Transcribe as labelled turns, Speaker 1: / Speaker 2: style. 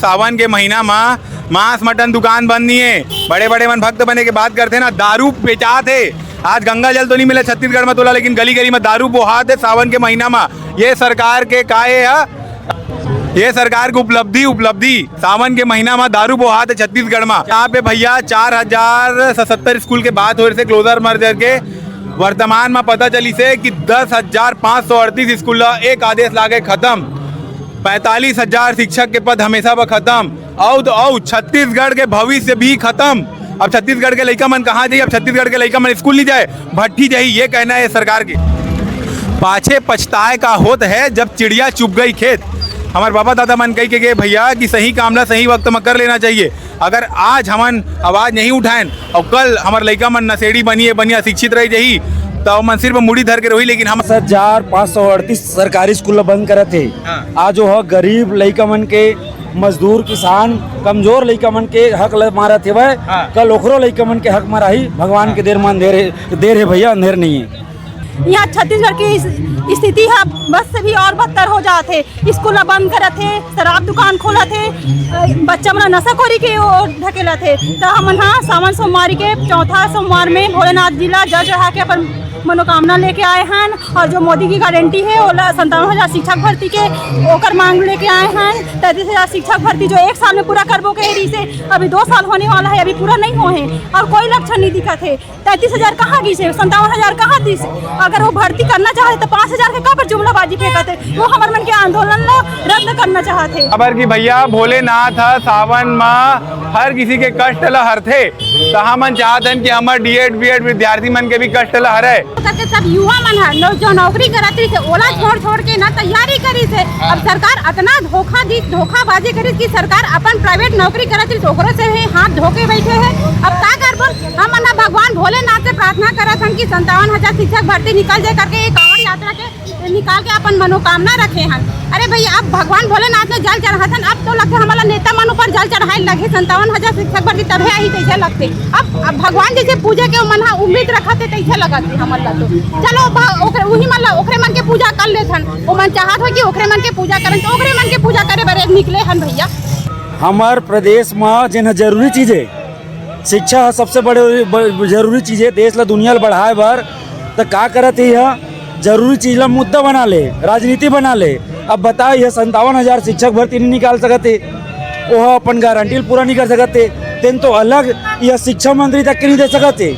Speaker 1: सावन के महीना में मांस मटन दुकान बंद नहीं है। बड़े बड़े मन भक्त बने के बात करते हैं ना, दारू बेचा थे। आज गंगा जल तो नहीं मिला छत्तीसगढ़ में तोला, लेकिन गली गली में दारू बोहा थे सावन के महीना में। ये सरकार के काहे है, ये सरकार की उपलब्धि सावन के महीना में दारू बोहा थे छत्तीसगढ़ में। यहाँ पे भैया 4077 स्कूल के बात हो रहे थे क्लोजर मर्जर के। वर्तमान में पता चली से कि 10,538 स्कूल एक आदेश लागे खत्म। 45,000 शिक्षक के पद हमेशा पर खत्म। और छत्तीसगढ़ के भविष्य भी खत्म। अब छत्तीसगढ़ के लड़का मन कहाँ जाइए? अब छत्तीसगढ़ के लड़का मन स्कूल नहीं जाए, भट्टी जाइए। ये कहना है सरकार के। पाछे पछताए का होत है जब चिड़िया चुप गई खेत। हमारे बाबा दादा मन कही के गए भैया कि सही कामला सही वक्त में कर लेना चाहिए। अगर आज हमन आवाज़ नहीं उठाएं और कल हमारे लड़का मन नशेड़ी बनिए बनिया शिक्षित रह जाही तो मन सिर्फ मुड़ी धर के रही। लेकिन हम
Speaker 2: 10,538 सरकारी स्कूल बंद करे थे। आज जो है गरीब लड़का मन के, मजदूर किसान कमजोर लड़का मन के हक मारा थे वह कल ओखरो लड़का मन के हक माराही। भगवान के देर मान देर है भैया, अंधेर नहीं है।
Speaker 3: यहाँ छत्तीसगढ़ की स्थिति है बस से भी और बदतर हो जाते। स्कूल बंद करे थे, शराब दुकान खोला थे, बच्चा मन नशाखोरी के ओर ढकेला थे। तो हम हाँ सावन सोमवारी के चौथा सोमवार में भोलेनाथ जिला जल चढ़ा के अपन मनोकामना लेके आए हैं। और जो मोदी की गारंटी है 57,000 शिक्षक भर्ती के ओकर मांग लेके आए हैं। 33,000 शिक्षक भर्ती जो एक साल में पूरा करबो के रही से अभी 2 साल होने वाला है, अभी पूरा नहीं हुए हैं और कोई लक्षण नहीं दिखत है। 33,000 कहाँ दी से, 57,000 कहाँ दी से? अगर वो भर्ती करना चाहते तो 5,000 के कहाँ जुमलाबाजी फेंकते? वो हमारे मन के आंदोलन रद्द करना चाहते।
Speaker 1: खबर की भैया भोलेनाथ सावन में हर किसी के कष्ट ल हरथे। तो हमन चाहतन कि हमार डीएड बीएड विद्यार्थी मन के भी कष्ट ल हरे।
Speaker 3: करके सब युवा मन है जो नौकरी करती थे ओला छोड़ के ना तैयारी करी थे। अब सरकार इतना धोखाबाजी करी कि सरकार अपन प्राइवेट नौकरी करती तो ओकरे से ही हाथ धोके बैठे हैं। अब क्या करबो? हम ना भगवान भोलेनाथ से प्रार्थना करत हन कि 57,000 शिक्षक भर्ती निकल जाए करके एक कांवड़ यात्रा के निकाल के अपन मनोकामना रखे हन। अरे भैया अब भगवान भोलेनाथ ने जल चढ़ाथन, अब तो लगता हमारा नेता मन ऊपर जल चढ़ाए लगे 57,000 शिक्षक भर्ती तब है तैसे लगते। अब भगवान जैसे पूजा के मन उम्मीद रखते तैसे लगते हमन ला। तो चलो वही मन ला ओखरे मन के पूजा कर लेथन। वो मन चाहत हो कि ओखरे मन के पूजा करें तो ओखरे मन के पूजा करे बरे निकले हन भैया।
Speaker 2: हमार प्रदेश में जिन जरूरी चीज़ है शिक्षा सबसे बड़े जरूरी चीज़ है। देश ला दुनिया ला बढ़ाए बर तो का करत है, जरूरी चीज़ ला मुद्दा बना ले, राजनीति बना ले। अब बताओ ये 57,000 शिक्षक भर्ती नहीं निकाल सकते, वो अपन गारंटी पूरा नहीं कर सकते। तेन तो अलग यह शिक्षा मंत्री तक के नहीं दे सकते।